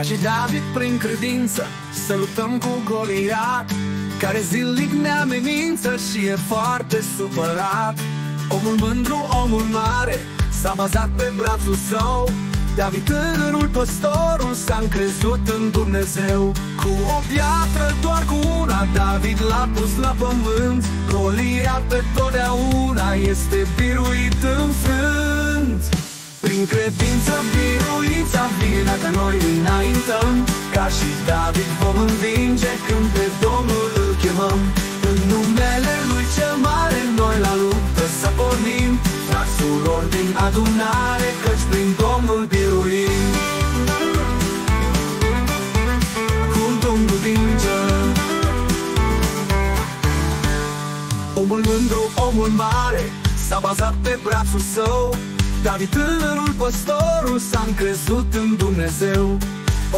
și David prin credință să luptăm cu Goliat, care zilnic ne amenință și e foarte supărat. Omul mândru, omul mare, s-a bazat pe brațul său. David, tânărul păstorul, s-a încrezut în Dumnezeu. Cu o piatră, doar cu una, David l-a pus la pământ. Goliat pe totdeauna este biruit înfrânt. Prin credință biruința vine dacă noi înaintăm. Ca și David vom învinge când pe Domnul îl chemăm. În numele Lui cel mare noi la luptă să pornim. Fraților din adunare, căci prin Domnul biruim. Cu Domnul vinge. Omul mândru, omul mare, s-a bazat pe brațul său. David, tânărul păstorul, s-a încrezut în Dumnezeu.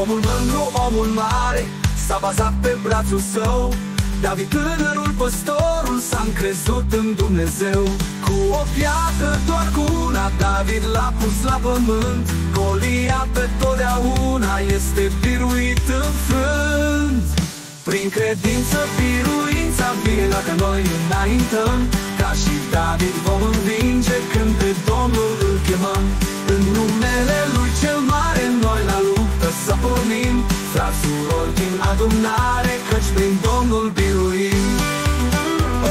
Omul mândru, omul mare, s-a bazat pe brațul său. David, tânărul păstorul, s-a încrezut în Dumnezeu. Cu o piatră, doar cu una, David l-a pus la pământ. Goliat pe totdeauna este biruit înfrânt. Prin credință biruința vine dacă noi înaintăm. Ca și David vom învinge când pe Domnul îl chemăm. În numele Lui cel mare noi la luptă să pornim. Fraților din adunare, căci prin Domnul biruim.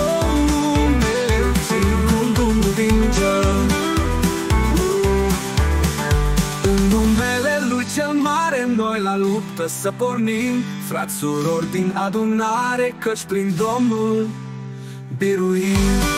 O, numele cu Domnul vinge. În numele Lui cel mare noi la luptă să pornim. Fraților din adunare, căci prin Domnul biruim.